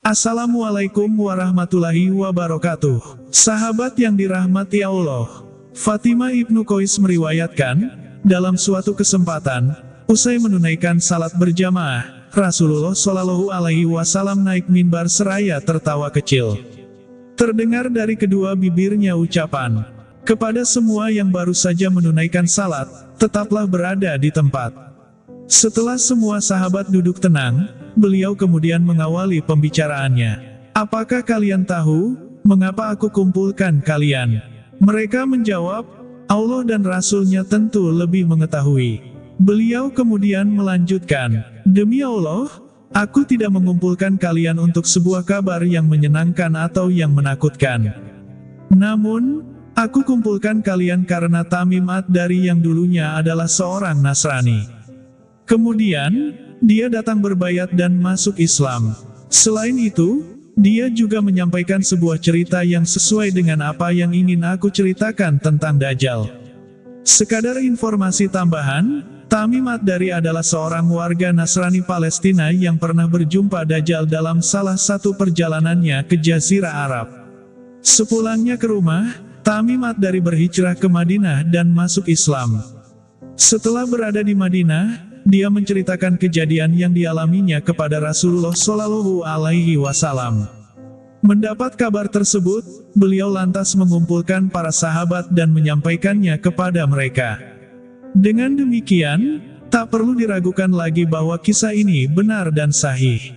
Assalamualaikum warahmatullahi wabarakatuh. Sahabat yang dirahmati Allah, Fatimah ibnu Qais meriwayatkan, dalam suatu kesempatan, usai menunaikan salat berjamaah, Rasulullah Shallallahu Alaihi Wasallam naik mimbar seraya tertawa kecil. Terdengar dari kedua bibirnya ucapan, kepada semua yang baru saja menunaikan salat, tetaplah berada di tempat. Setelah semua sahabat duduk tenang, beliau kemudian mengawali pembicaraannya. Apakah kalian tahu, mengapa aku kumpulkan kalian? Mereka menjawab, Allah dan Rasul-Nya tentu lebih mengetahui. Beliau kemudian melanjutkan, demi Allah, aku tidak mengumpulkan kalian untuk sebuah kabar yang menyenangkan atau yang menakutkan. Namun, aku kumpulkan kalian karena Tamim Ad-Dari yang dulunya adalah seorang Nasrani. Kemudian, dia datang berbayat dan masuk Islam. Selain itu, dia juga menyampaikan sebuah cerita yang sesuai dengan apa yang ingin aku ceritakan tentang Dajjal. Sekadar informasi tambahan, Tamim Ad-Dari adalah seorang warga Nasrani Palestina yang pernah berjumpa Dajjal dalam salah satu perjalanannya ke Jazirah Arab. Sepulangnya ke rumah, Tamim Ad-Dari berhijrah ke Madinah dan masuk Islam. Setelah berada di Madinah, dia menceritakan kejadian yang dialaminya kepada Rasulullah Shallallahu Alaihi Wasallam. Mendapat kabar tersebut, beliau lantas mengumpulkan para sahabat dan menyampaikannya kepada mereka. Dengan demikian, tak perlu diragukan lagi bahwa kisah ini benar dan sahih.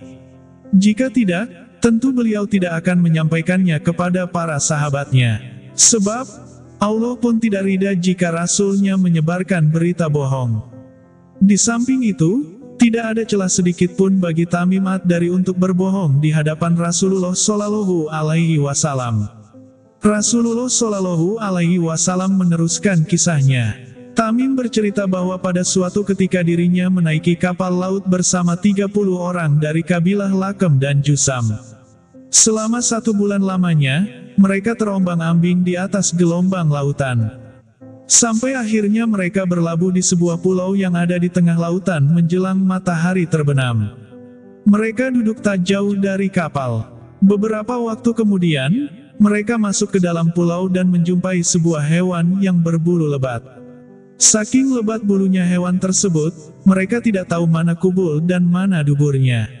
Jika tidak, tentu beliau tidak akan menyampaikannya kepada para sahabatnya. Sebab, Allah pun tidak ridha jika Rasul-Nya menyebarkan berita bohong. Di samping itu, tidak ada celah sedikit pun bagi Tamim Ad-Dari untuk berbohong di hadapan Rasulullah Shallallahu Alaihi Wasallam. Rasulullah Shallallahu Alaihi Wasallam meneruskan kisahnya. Tamim bercerita bahwa pada suatu ketika dirinya menaiki kapal laut bersama 30 orang dari kabilah Lakem dan Jusam. Selama 1 bulan lamanya, mereka terombang-ambing di atas gelombang lautan. Sampai akhirnya mereka berlabuh di sebuah pulau yang ada di tengah lautan menjelang matahari terbenam. Mereka duduk tak jauh dari kapal. Beberapa waktu kemudian, mereka masuk ke dalam pulau dan menjumpai sebuah hewan yang berbulu lebat. Saking lebat bulunya hewan tersebut, mereka tidak tahu mana kubul dan mana duburnya.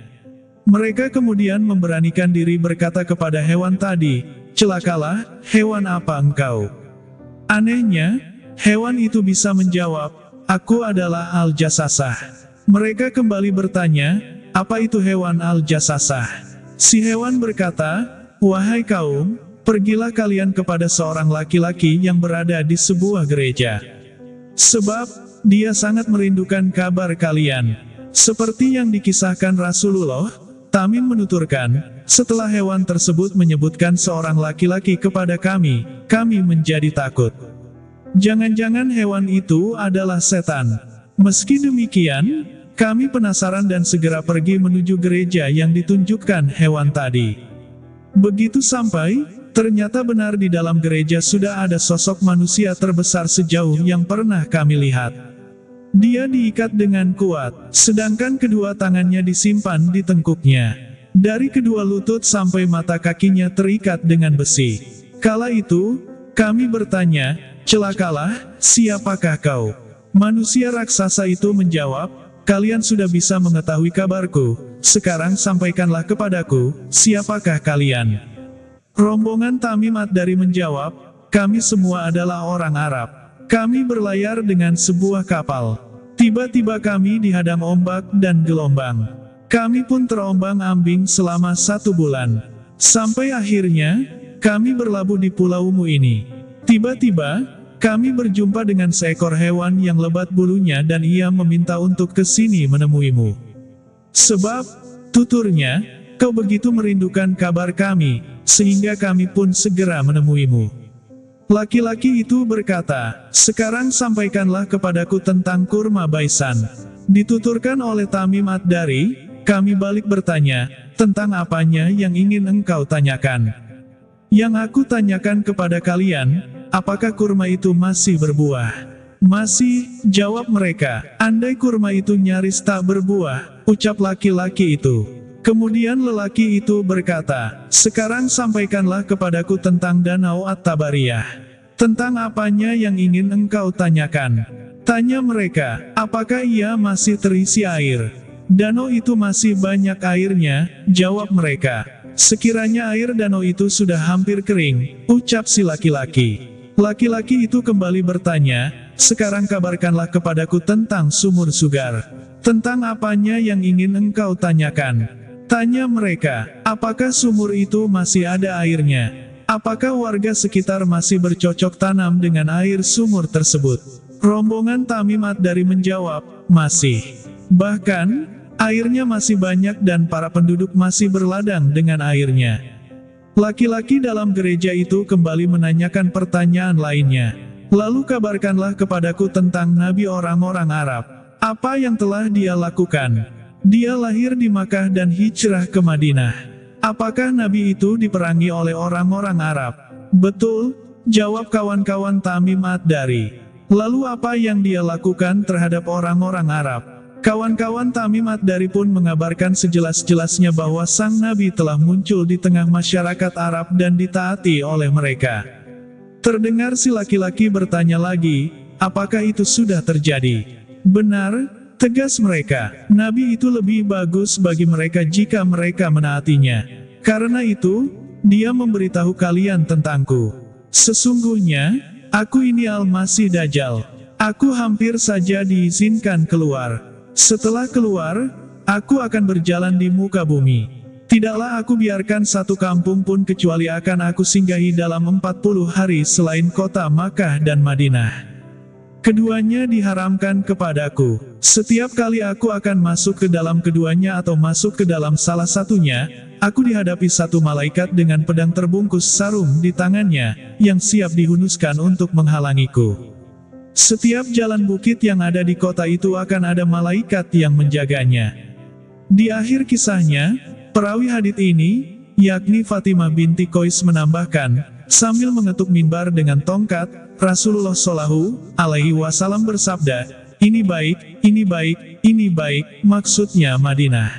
Mereka kemudian memberanikan diri berkata kepada hewan tadi, "Celakalah, hewan apa engkau?" Anehnya, hewan itu bisa menjawab, "Aku adalah Al-Jassasah." Mereka kembali bertanya, "Apa itu hewan Al-Jassasah?" Si hewan berkata, "Wahai kaum, pergilah kalian kepada seorang laki-laki yang berada di sebuah gereja. Sebab, dia sangat merindukan kabar kalian." Seperti yang dikisahkan Rasulullah, Tamim menuturkan, setelah hewan tersebut menyebutkan seorang laki-laki kepada kami menjadi takut. Jangan-jangan hewan itu adalah setan. Meski demikian, kami penasaran dan segera pergi menuju gereja yang ditunjukkan hewan tadi. Begitu sampai, ternyata benar di dalam gereja sudah ada sosok manusia terbesar sejauh yang pernah kami lihat. Dia diikat dengan kuat, sedangkan kedua tangannya disimpan di tengkuknya. Dari kedua lutut sampai mata kakinya terikat dengan besi. Kala itu, kami bertanya, "Celakalah, siapakah kau?" Manusia raksasa itu menjawab, "Kalian sudah bisa mengetahui kabarku, sekarang sampaikanlah kepadaku, siapakah kalian?" Rombongan Tamim Ad-Dari menjawab, "Kami semua adalah orang Arab. Kami berlayar dengan sebuah kapal. Tiba-tiba kami dihadang ombak dan gelombang. Kami pun terombang-ambing selama 1 bulan. Sampai akhirnya, kami berlabuh di pulaumu ini. Tiba-tiba, kami berjumpa dengan seekor hewan yang lebat bulunya dan ia meminta untuk ke sini menemuimu. Sebab, tuturnya, kau begitu merindukan kabar kami, sehingga kami pun segera menemuimu." Laki-laki itu berkata, "Sekarang sampaikanlah kepadaku tentang kurma Baisan." Dituturkan oleh Tamim Ad-Dari, kami balik bertanya, "Tentang apanya yang ingin engkau tanyakan?" "Yang aku tanyakan kepada kalian, apakah kurma itu masih berbuah?" "Masih," jawab mereka. "Andai kurma itu nyaris tak berbuah," ucap laki-laki itu, Kemudian lelaki itu berkata, "Sekarang sampaikanlah kepadaku tentang Danau At-Tabariyah. Tentang apanya yang ingin engkau tanyakan?" Tanya mereka, "Apakah ia masih terisi air?" "Danau itu masih banyak airnya," jawab mereka. "Sekiranya air danau itu sudah hampir kering," ucap si laki-laki. Laki-laki itu kembali bertanya, "Sekarang kabarkanlah kepadaku tentang sumur Sugar. Tentang apanya yang ingin engkau tanyakan?" Tanya mereka, "Apakah sumur itu masih ada airnya? Apakah warga sekitar masih bercocok tanam dengan air sumur tersebut?" Rombongan Tamim Ad-Dari menjawab, "Masih. Bahkan, airnya masih banyak dan para penduduk masih berladang dengan airnya." Laki-laki dalam gereja itu kembali menanyakan pertanyaan lainnya. "Lalu kabarkanlah kepadaku tentang nabi orang-orang Arab. Apa yang telah dia lakukan? Dia lahir di Makkah dan hijrah ke Madinah. Apakah nabi itu diperangi oleh orang-orang Arab?" "Betul," jawab kawan-kawan Tamim Ad-Dari. "Lalu apa yang dia lakukan terhadap orang-orang Arab?" Kawan-kawan Tamim Ad-Dari pun mengabarkan sejelas-jelasnya bahwa sang nabi telah muncul di tengah masyarakat Arab dan ditaati oleh mereka. Terdengar si laki-laki bertanya lagi, "Apakah itu sudah terjadi?" "Benar," tegas mereka. "Nabi itu lebih bagus bagi mereka jika mereka menaatinya. Karena itu, dia memberitahu kalian tentangku. Sesungguhnya, aku ini Al-Masih Dajjal. Aku hampir saja diizinkan keluar. Setelah keluar, aku akan berjalan di muka bumi. Tidaklah aku biarkan satu kampung pun kecuali akan aku singgahi dalam 40 hari selain kota Makkah dan Madinah. Keduanya diharamkan kepadaku. Setiap kali aku akan masuk ke dalam keduanya atau masuk ke dalam salah satunya, aku dihadapi satu malaikat dengan pedang terbungkus sarung di tangannya, yang siap dihunuskan untuk menghalangiku. Setiap jalan bukit yang ada di kota itu akan ada malaikat yang menjaganya." Di akhir kisahnya, perawi hadits ini, yakni Fatimah binti Qais menambahkan, sambil mengetuk mimbar dengan tongkat, Rasulullah Shallallahu Alaihi Wasallam bersabda, "Ini baik, ini baik, ini baik," maksudnya Madinah.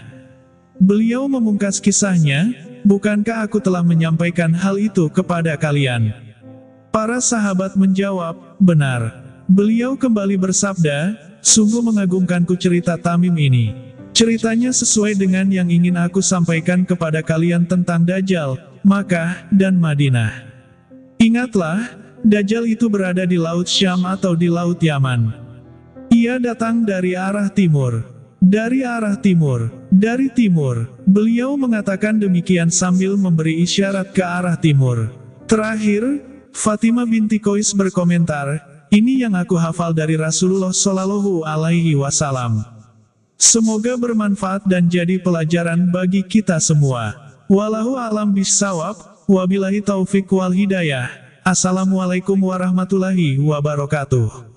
Beliau memungkas kisahnya, "Bukankah aku telah menyampaikan hal itu kepada kalian?" Para sahabat menjawab, "Benar." Beliau kembali bersabda, "Sungguh mengagumkanku cerita Tamim ini. Ceritanya sesuai dengan yang ingin aku sampaikan kepada kalian tentang Dajjal, Makkah, dan Madinah. Ingatlah, Dajjal itu berada di Laut Syam atau di Laut Yaman. Ia datang dari arah timur. Dari arah timur. Dari timur." Beliau mengatakan demikian sambil memberi isyarat ke arah timur. Terakhir, Fatimah binti Qais berkomentar, "Ini yang aku hafal dari Rasulullah Shallallahu Alaihi Wasallam. Semoga bermanfaat dan jadi pelajaran bagi kita semua. Wallahu a'lam bishawab, wabillahi taufik wal hidayah. Assalamualaikum warahmatullahi wabarakatuh."